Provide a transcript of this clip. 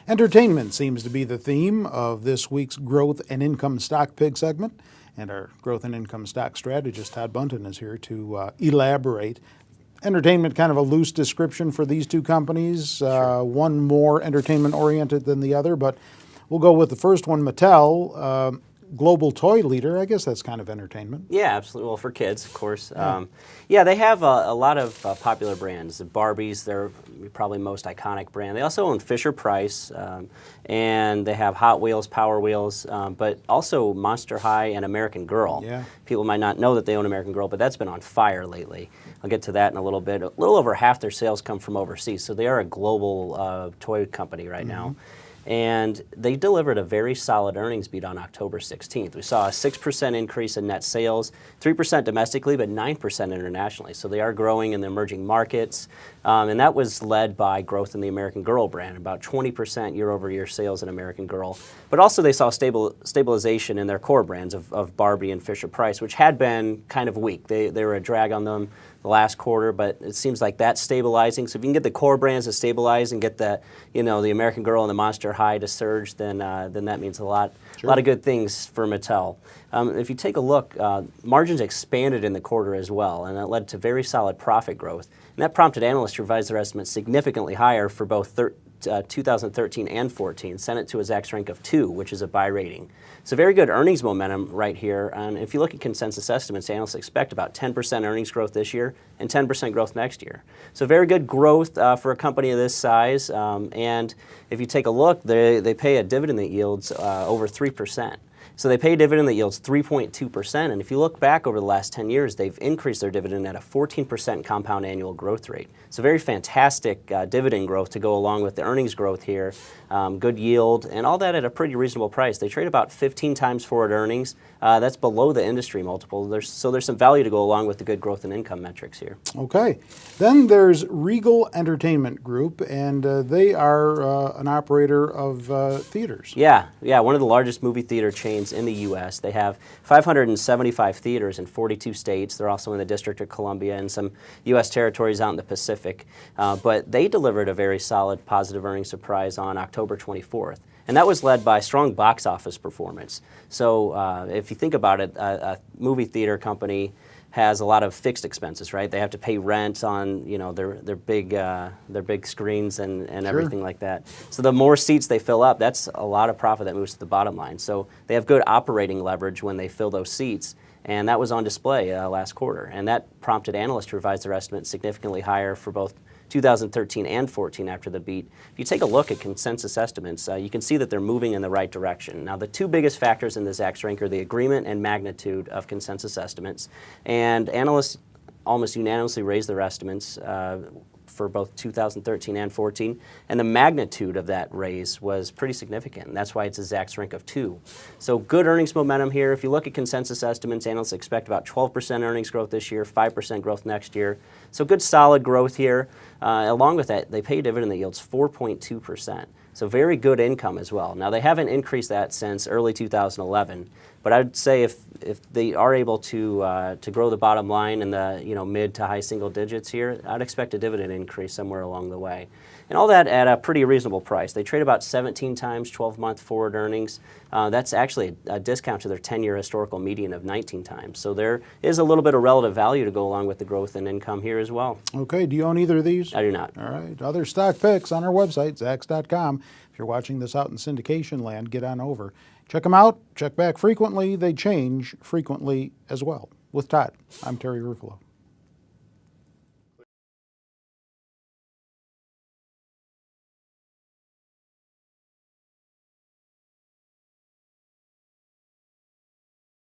Entertainment seems to be the theme of this week's Growth and Income Stock Pick segment, and our Growth and Income Stock strategist, Todd Bunton, is here to elaborate. Entertainment, kind of a loose description for these two companies, Sure. one more entertainment-oriented than the other, but we'll go with the first one, Mattel, global toy leader. I guess that's kind of entertainment. Yeah, absolutely. Well, for kids, of course. Yeah, they have a lot of popular brands. The Barbies, they're probably most iconic brand. They also own Fisher-Price, and they have Hot Wheels, Power Wheels, but also Monster High and American Girl. Yeah. People might not know that they own American Girl, but that's been on fire lately. I'll get to that in a little bit. A little over half their sales come from overseas, so they are a global toy company right now. And they delivered a very solid earnings beat on October 16th. We saw a 6% increase in net sales, 3% domestically, but 9% internationally. So they are growing in the emerging markets. And that was led by growth in the American Girl brand, about 20% year-over-year sales in American Girl. But also they saw stabilization in their core brands of Barbie and Fisher-Price, which had been kind of weak. They were a drag on them the last quarter, but it seems like that's stabilizing. So if you can get the core brands to stabilize and get the American Girl and the Monster High to surge, then that means a lot of good things for Mattel. If you take a look, margins expanded in the quarter as well, and that led to very solid profit growth. And that prompted analysts to revise their estimates significantly higher for both 2013 and 14, sent it to a Zacks rank of 2, which is a buy rating. So very good earnings momentum right here. And if you look at consensus estimates, analysts expect about 10% earnings growth this year and 10% growth next year. So very good growth for a company of this size. And if you take a look, they pay a dividend that yields over 3%. So they pay a dividend that yields 3.2%, and if you look back over the last 10 years, they've increased their dividend at a 14% compound annual growth rate. So very fantastic dividend growth to go along with the earnings growth here, good yield, and all that at a pretty reasonable price. They trade about 15 times forward earnings. That's below the industry multiple. So there's some value to go along with the good growth and income metrics here. Okay. Then there's Regal Entertainment Group, and they are an operator of theaters. Yeah, one of the largest movie theater chains in the U.S. They have 575 theaters in 42 states. They're also in the District of Columbia and some U.S. territories out in the Pacific. But they delivered a very solid positive earnings surprise on October 24th. And that was led by strong box office performance. So if you think about it, a movie theater company has a lot of fixed expenses, right? They have to pay rent on their big screens and everything like that. So the more seats they fill up, that's a lot of profit that moves to the bottom line. So they have good operating leverage when they fill those seats, and that was on display last quarter. And that prompted analysts to revise their estimates significantly higher for both 2013 and 14 after the beat. If you take a look at consensus estimates, you can see that they're moving in the right direction. Now, the two biggest factors in the Zacks rank are the agreement and magnitude of consensus estimates, and analysts almost unanimously raised their estimates for both 2013 and 14, and the magnitude of that raise was pretty significant, and that's why it's a Zacks rank of 2. So good earnings momentum here. If you look at consensus estimates, analysts expect about 12% earnings growth this year, 5% growth next year. So good solid growth here. Along with that, they pay a dividend that yields 4.2%. So very good income as well. Now, they haven't increased that since early 2011, but I'd say if they are able to grow the bottom line in the mid to high single digits here, I'd expect a dividend increase somewhere along the way. And all that at a pretty reasonable price. They trade about 17 times 12-month forward earnings. That's actually a discount to their 10-year historical median of 19 times. So there is a little bit of relative value to go along with the growth and income here as well. Okay, do you own either of these? I do not. All right, other stock picks on our website, Zacks.com. If you're watching this out in syndication land, get on over. Check them out, check back frequently. They change frequently as well. With Todd, I'm Terry Ruffalo.